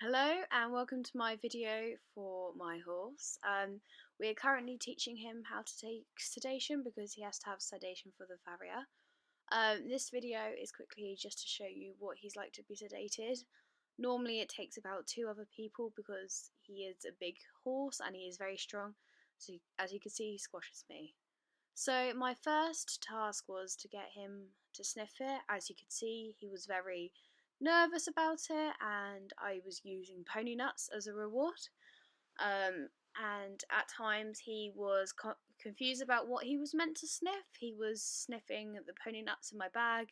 Hello and welcome to my video for my horse. We are currently teaching him how to take sedation because he has to have sedation for the farrier. This video is quickly just to show you what he's like to be sedated. Normally it takes about 2 other people because he is a big horse and he is very strong. So as you can see, he squashes me. So my first task was to get him to sniff it. As you could see, he was very nervous about it, and I was using pony nuts as a reward. And at times he was confused about what he was meant to sniff. He was sniffing the pony nuts in my bag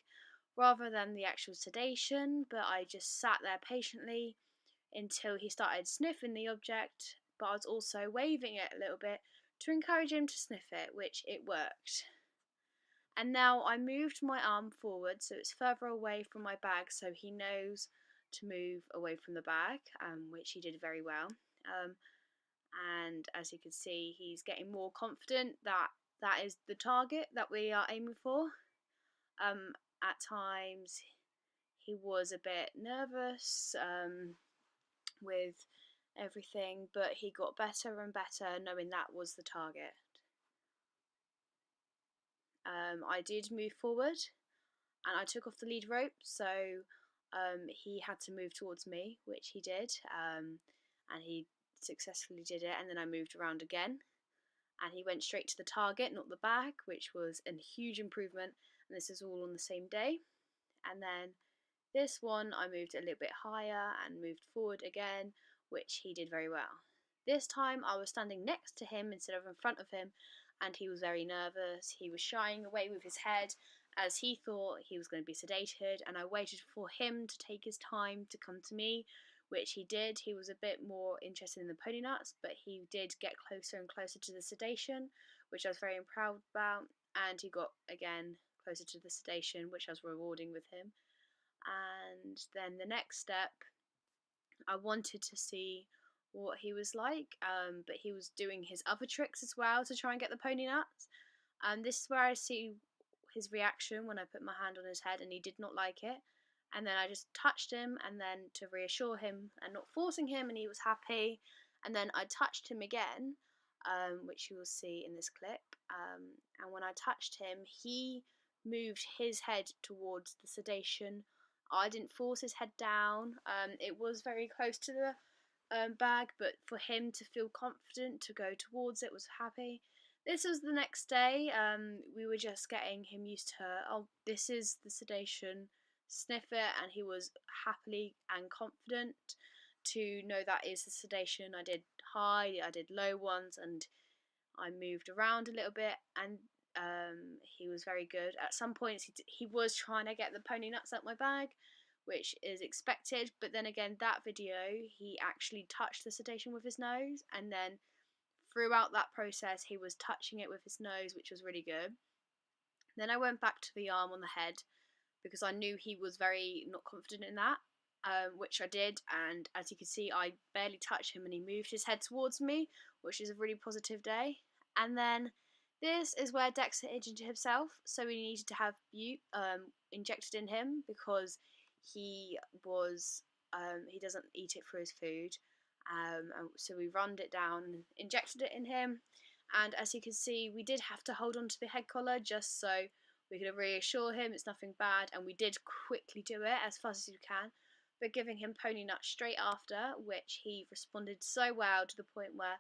rather than the actual sedation, but I just sat there patiently until he started sniffing the object, but I was also waving it a little bit to encourage him to sniff it, which it worked. And now I moved my arm forward so it's further away from my bag so he knows to move away from the bag, which he did very well. And as you can see, he's getting more confident that that is the target that we are aiming for. At times he was a bit nervous with everything, but he got better and better knowing that was the target. I did move forward and I took off the lead rope, so he had to move towards me, which he did, and he successfully did it. And then I moved around again and he went straight to the target, not the bag, which was a huge improvement. And this is all on the same day. And then this one I moved a little bit higher and moved forward again, which he did very well. This time I was standing next to him instead of in front of him, and he was very nervous. He was shying away with his head as he thought he was going to be sedated, and I waited for him to take his time to come to me, which he did. He was a bit more interested in the pony nuts, but he did get closer and closer to the sedation, which I was very proud about, and he got again closer to the sedation, which I was rewarding with him. And then the next step, I wanted to see what he was like, but he was doing his other tricks as well to try and get the pony nuts. And this is where I see his reaction when I put my hand on his head and he did not like it. And then I just touched him, and then to reassure him and not forcing him, and he was happy. And then I touched him again, which you will see in this clip. And when I touched him, he moved his head towards the sedation. I didn't force his head down. It was very close to the bag, but for him to feel confident to go towards it was happy. This was the next day. We were just getting him used to, oh, this is the sedation, sniff it, and he was happily and confident to know that is the sedation. I did high, I did low ones, and I moved around a little bit, and he was very good. At some points he was trying to get the pony nuts out my bag, which is expected, but then again, that video he actually touched the sedation with his nose, and then throughout that process he was touching it with his nose, which was really good. Then I went back to the arm on the head because I knew he was very not confident in that, which I did, and as you can see I barely touched him and he moved his head towards me, which is a really positive day. And then this is where Dexter injured himself, so we needed to have bute injected in him because he doesn't eat it for his food, so we runned it down and injected it in him. And as you can see, we did have to hold on to the head collar just so we could reassure him it's nothing bad, and we did quickly do it as fast as you can, but giving him pony nuts straight after, which he responded so well to the point where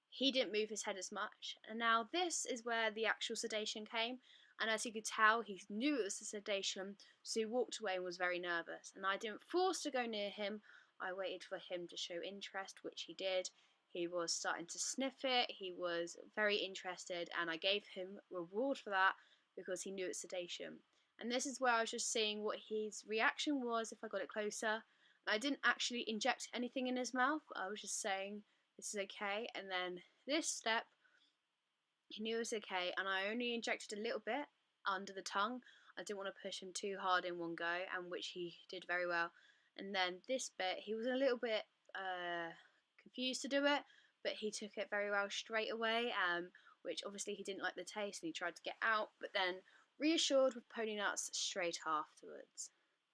he didn't move his head as much. And now this is where the actual sedation came, and as you could tell, he knew it was the sedation, so he walked away and was very nervous. And I didn't force to go near him, I waited for him to show interest, which he did. He was starting to sniff it, he was very interested, and I gave him reward for that because he knew it's sedation. And this is where I was just seeing what his reaction was if I got it closer. I didn't actually inject anything in his mouth, I was just saying this is okay. And then this step, he knew it was okay, and I only injected a little bit under the tongue. I didn't want to push him too hard in one go, and which he did very well. And then this bit, he was a little bit confused to do it, but he took it very well straight away, which obviously he didn't like the taste and he tried to get out, but then reassured with pony nuts straight afterwards.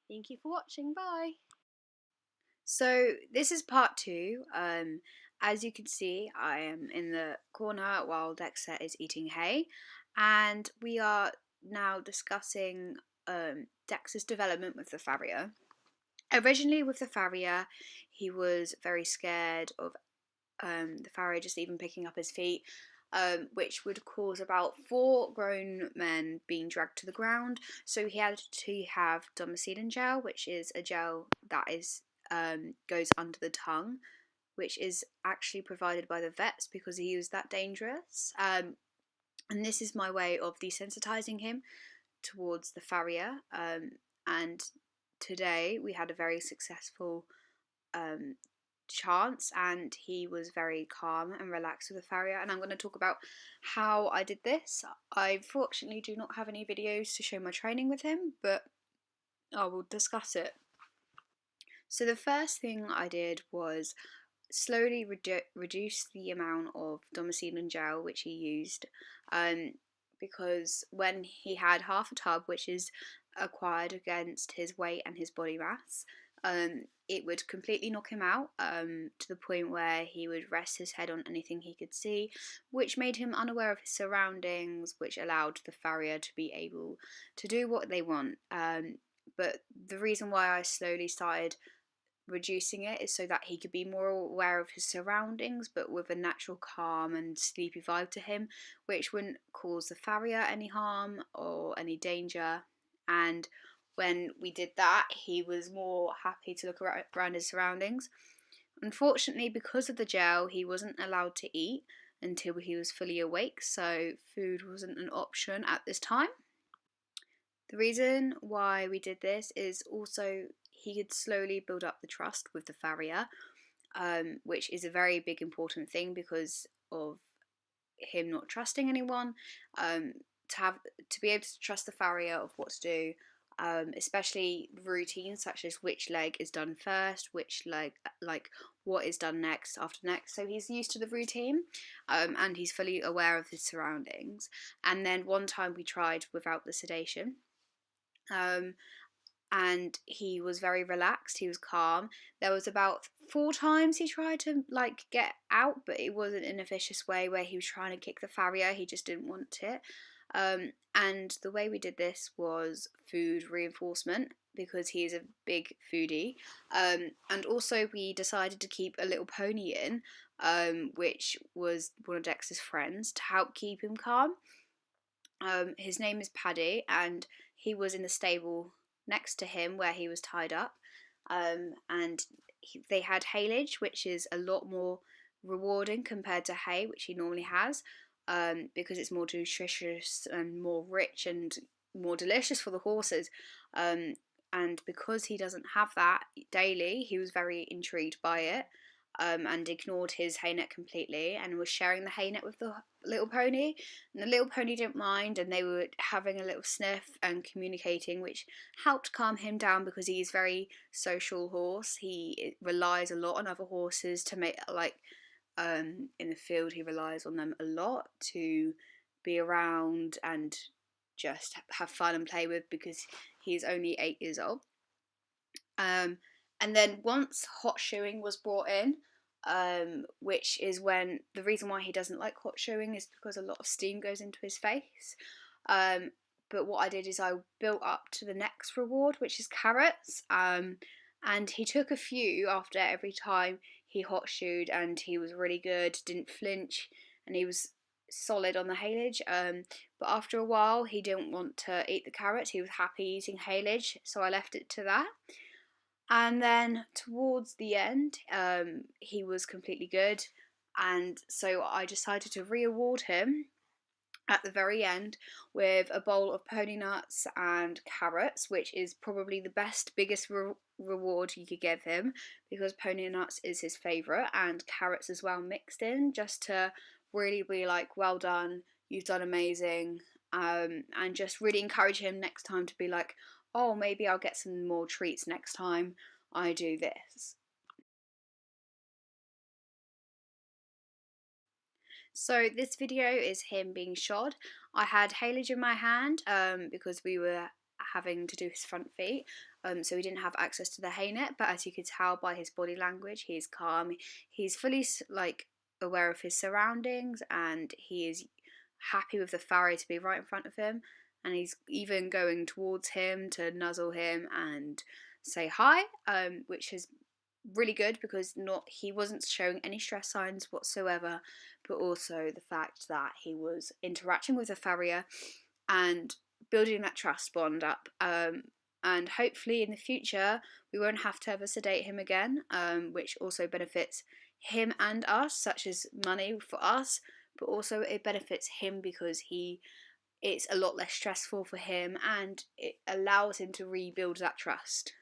Thank you for watching, bye! So this is part two. As you can see, I am in the corner while Dexter is eating hay, and we are now discussing Dexter's development with the farrier. Originally, with the farrier, he was very scared of the farrier just even picking up his feet, which would cause about 4 grown men being dragged to the ground. So he had to have domiciliary gel, which is a gel that is goes under the tongue, which is actually provided by the vets because he was that dangerous. And this is my way of desensitizing him towards the farrier. And today we had a very successful um, chance, and he was very calm and relaxed with the farrier, and I'm going to talk about how I did this. I fortunately do not have any videos to show my training with him, but I will discuss it. So the first thing I did was slowly reduce the amount of domiciliary gel which he used, because when he had half a tub, which is acquired against his weight and his body mass, it would completely knock him out, to the point where he would rest his head on anything he could see, which made him unaware of his surroundings, which allowed the farrier to be able to do what they want. But the reason why I slowly started reducing it is so that he could be more aware of his surroundings, but with a natural calm and sleepy vibe to him, which wouldn't cause the farrier any harm or any danger. And when we did that, he was more happy to look around his surroundings. Unfortunately, because of the gel, he wasn't allowed to eat until he was fully awake, so food wasn't an option at this time. The reason why we did this is also he could slowly build up the trust with the farrier, which is a very big important thing because of him not trusting anyone. To be able to trust the farrier of what to do, especially routines such as which leg is done first, which leg, like what is done next after next. So he's used to the routine, and he's fully aware of his surroundings. And then one time we tried without the sedation. And he was very relaxed, he was calm. There was about 4 times he tried to get out, but it wasn't in a vicious way where he was trying to kick the farrier, he just didn't want it. And the way we did this was food reinforcement, because he is a big foodie. And also we decided to keep a little pony in, which was one of Dexter's friends, to help keep him calm. His name is Paddy, and he was in the stable next to him where he was tied up. And they had haylage, which is a lot more rewarding compared to hay, which he normally has, because it's more nutritious and more rich and more delicious for the horses. And because he doesn't have that daily, he was very intrigued by it. And ignored his hay net completely and was sharing the hay net with the little pony. And the little pony didn't mind, and they were having a little sniff and communicating, which helped calm him down because he's a very social horse. He relies a lot on other horses to make, in the field, he relies on them a lot to be around and just have fun and play with, because he's only 8 years old. And then once hot shoeing was brought in, which is when the reason why he doesn't like hot shoeing is because a lot of steam goes into his face. But what I did is I built up to the next reward, which is carrots. And he took a few after every time he hot shoed, and he was really good, didn't flinch, and he was solid on the haylage. But after a while, he didn't want to eat the carrots. He was happy eating haylage, so I left it to that. And then towards the end, he was completely good, and so I decided to re-award him at the very end with a bowl of pony nuts and carrots, which is probably the biggest reward you could give him, because pony nuts is his favourite, and carrots as well mixed in, just to really be like, well done, you've done amazing, and just really encourage him next time to be like, oh, maybe I'll get some more treats next time I do this. So this video is him being shod. I had haylage in my hand, because we were having to do his front feet, so he didn't have access to the hay net. But as you could tell by his body language, he is calm. He's fully like aware of his surroundings, and he is happy with the farrier to be right in front of him. And he's even going towards him to nuzzle him and say hi, which is really good because he wasn't showing any stress signs whatsoever, but also the fact that he was interacting with the farrier and building that trust bond up. And hopefully in the future we won't have to ever sedate him again, which also benefits him and us, such as money for us, but also it benefits him because it's a lot less stressful for him and it allows him to rebuild that trust.